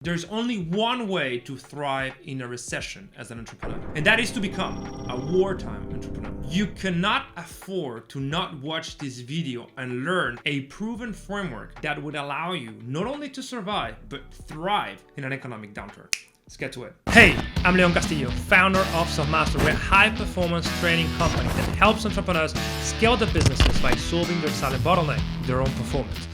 There's only one way to thrive in a recession as an entrepreneur, and that is to become a wartime entrepreneur. You cannot afford to not watch this video and learn a proven framework that would allow you not only to survive, but thrive in an economic downturn. Let's get to it. Hey, I'm Castillo, founder of Selfmastered. We're a high-performance training company that helps entrepreneurs scale their businesses by solving their silent bottleneck, their own performance.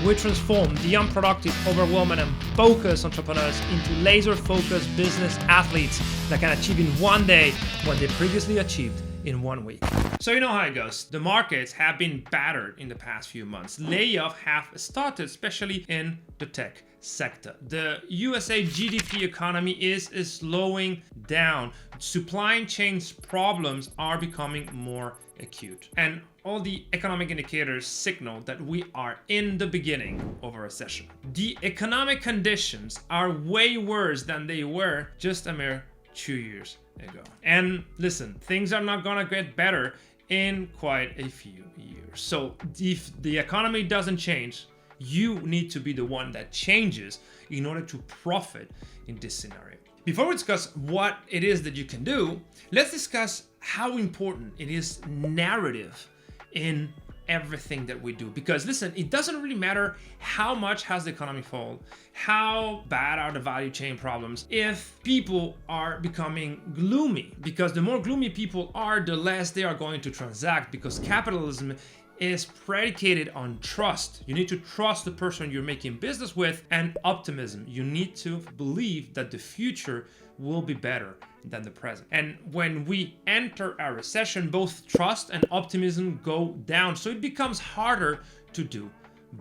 We transform the unproductive, overwhelmed, and focused entrepreneurs into laser-focused business athletes that can achieve in one day what they previously achieved in 1 week. So you know how it goes. The markets have been battered in the past few months. Layoffs have started, especially in the tech sector. The USA GDP economy is slowing down. Supply chain problems are becoming more acute. And all the economic indicators signal that we are in the beginning of a recession. The economic conditions are way worse than they were just a mere 2 years ago. And listen, things are not gonna get better in quite a few years. So if the economy doesn't change, you need to be the one that changes in order to profit in this scenario. Before we discuss what it is that you can do, let's discuss how important it is narrative in everything that we do. Because listen, it doesn't really matter how much has the economy fallen, how bad are the value chain problems, if people are becoming gloomy. Because the more gloomy people are, the less they are going to transact, because capitalism is predicated on trust. You need to trust the person you're making business with, and optimism. You need to believe that the future will be better than the present. And when we enter a recession, both trust and optimism go down. So it becomes harder to do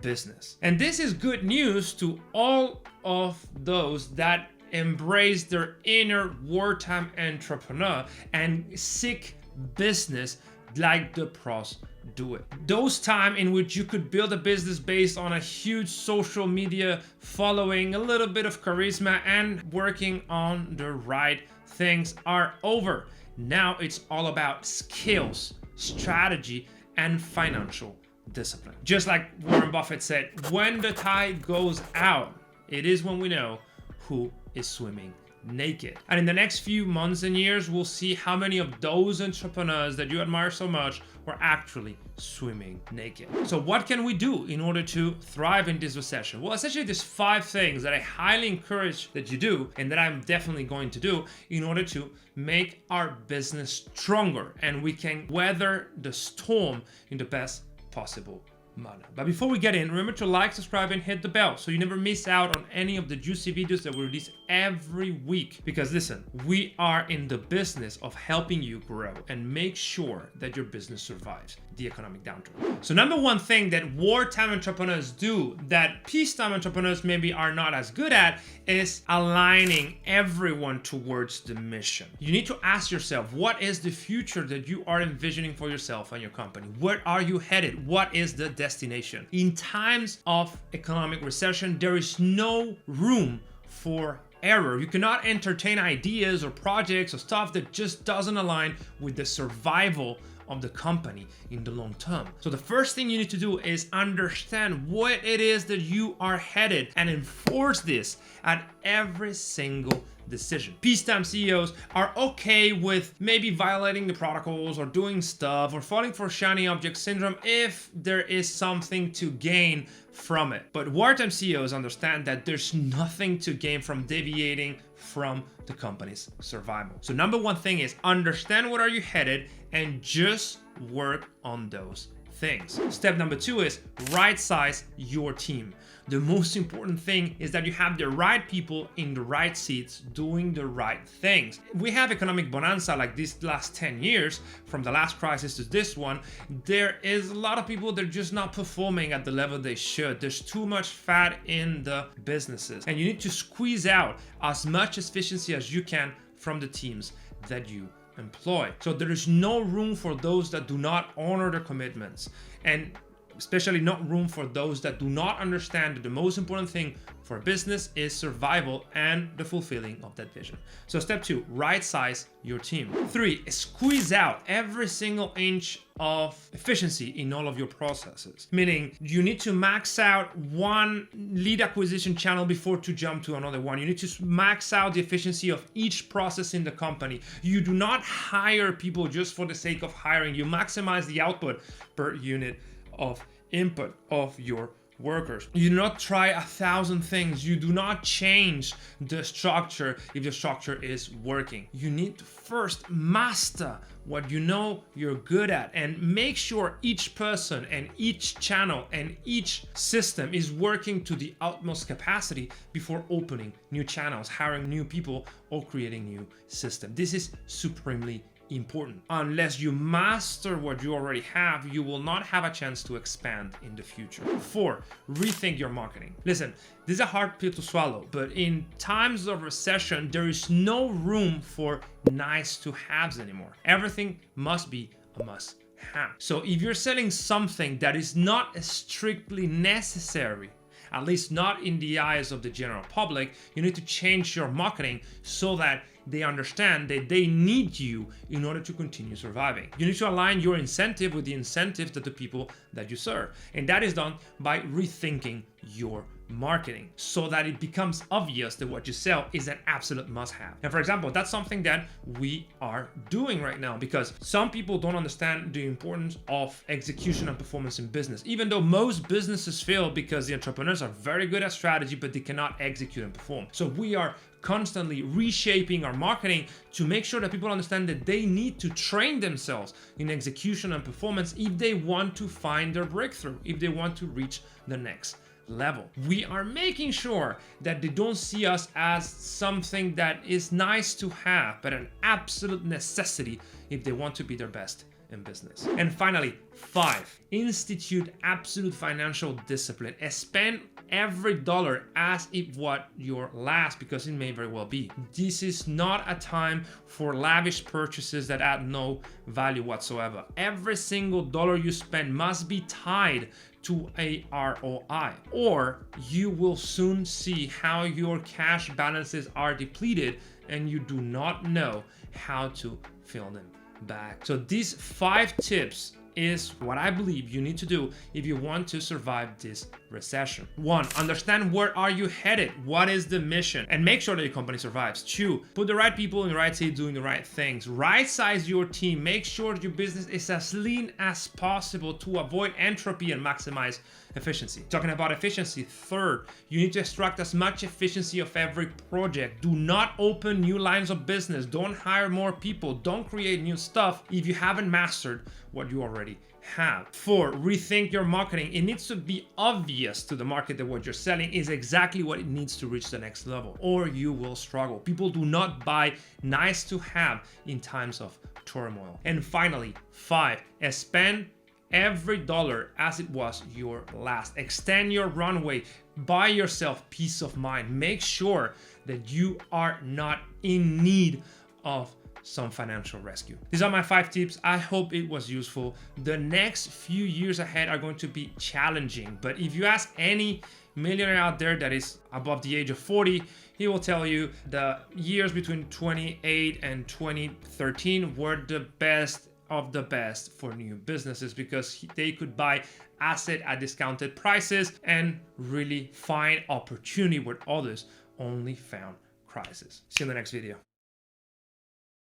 business. And this is good news to all of those that embrace their inner wartime entrepreneur and seek business like the pros do it. Those times in which you could build a business based on a huge social media following, a little bit of charisma, and working on the right things are over. Now it's all about skills, strategy, and financial discipline. Just like Warren Buffett said, when the tide goes out, it is when we know who is swimming naked. And in the next few months and years, we'll see how many of those entrepreneurs that you admire so much were actually swimming naked. So what can we do in order to thrive in this recession? Well, essentially there's 5 things that I highly encourage that you do, and that I'm definitely going to do in order to make our business stronger and we can weather the storm in the best possible manner. But before we get in, remember to like, subscribe, and hit the bell so you never miss out on any of the juicy videos that we release every week. Because listen, we are in the business of helping you grow and make sure that your business survives the economic downturn. So number one thing that wartime entrepreneurs do that peacetime entrepreneurs maybe are not as good at is aligning everyone towards the mission. You need to ask yourself, what is the future that you are envisioning for yourself and your company? Where are you headed? What is the destination? In times of economic recession, there is no room for error. You cannot entertain ideas or projects or stuff that just doesn't align with the survival of the company in the long term. So the first thing you need to do is understand what it is that you are headed and enforce this at every single decision. Peacetime CEOs are okay with maybe violating the protocols or doing stuff or falling for shiny object syndrome if there is something to gain from it. But wartime CEOs understand that there's nothing to gain from deviating from the company's survival. So number one thing is understand where are you headed and just work on those things. Step number 2 is right size your team. The most important thing is that you have the right people in the right seats doing the right things. We have economic bonanza like this last 10 years, from the last crisis to this one. There is a lot of people that are just not performing at the level they should. There's too much fat in the businesses, and you need to squeeze out as much efficiency as you can from the teams that you employ. So there is no room for those that do not honor their commitments. And especially not room for those that do not understand that the most important thing for a business is survival and the fulfilling of that vision. So step 2, right size your team. 3, squeeze out every single inch of efficiency in all of your processes. Meaning you need to max out one lead acquisition channel before to jump to another one. You need to max out the efficiency of each process in the company. You do not hire people just for the sake of hiring. You maximize the output per unit of input of your workers. You do not try 1,000 things. You do not change the structure if the structure is working. You need to first master what you know you're good at and make sure each person and each channel and each system is working to the utmost capacity before opening new channels, hiring new people, or creating new systems. This is supremely important. Unless you master what you already have, you will not have a chance to expand in the future. 4, rethink your marketing. Listen, this is a hard pill to swallow, but in times of recession, there is no room for nice to haves anymore. Everything must be a must have. So if you're selling something that is not strictly necessary, at least not in the eyes of the general public, you need to change your marketing so that they understand that they need you in order to continue surviving. You need to align your incentive with the incentives that the people that you serve. And that is done by rethinking your marketing so that it becomes obvious that what you sell is an absolute must-have. And for example, that's something that we are doing right now because some people don't understand the importance of execution and performance in business, even though most businesses fail because the entrepreneurs are very good at strategy, but they cannot execute and perform. So we are constantly reshaping our marketing to make sure that people understand that they need to train themselves in execution and performance if they want to find their breakthrough, if they want to reach the next level. We are making sure that they don't see us as something that is nice to have, but an absolute necessity if they want to be their best in business. And finally, 5, institute absolute financial discipline. Spend every dollar as it was your last, because it may very well be. This is not a time for lavish purchases that add no value whatsoever. Every single dollar you spend must be tied to a ROI, or you will soon see how your cash balances are depleted and you do not know how to fill them back. So these 5 tips is what I believe you need to do if you want to survive this recession. 1, understand where are you headed? What is the mission? And make sure that your company survives. 2, put the right people in the right seat doing the right things. Right size your team. Make sure your business is as lean as possible to avoid entropy and maximize efficiency. Talking about efficiency, 3rd, you need to extract as much efficiency of every project. Do not open new lines of business. Don't hire more people. Don't create new stuff if you haven't mastered what you already have. 4, rethink your marketing. It needs to be obvious to the market that what you're selling is exactly what it needs to reach the next level, or you will struggle. People do not buy nice to have in times of turmoil. And finally, 5, spend every dollar as it was your last. Extend your runway. Buy yourself peace of mind. Make sure that you are not in need of some financial rescue. These are my 5 tips. I hope it was useful. The next few years ahead are going to be challenging, but if you ask any millionaire out there that is above the age of 40, he will tell you the years between 28 and 2013 were the best of the best for new businesses because they could buy asset at discounted prices and really find opportunity where others only found crisis. See you in the next video.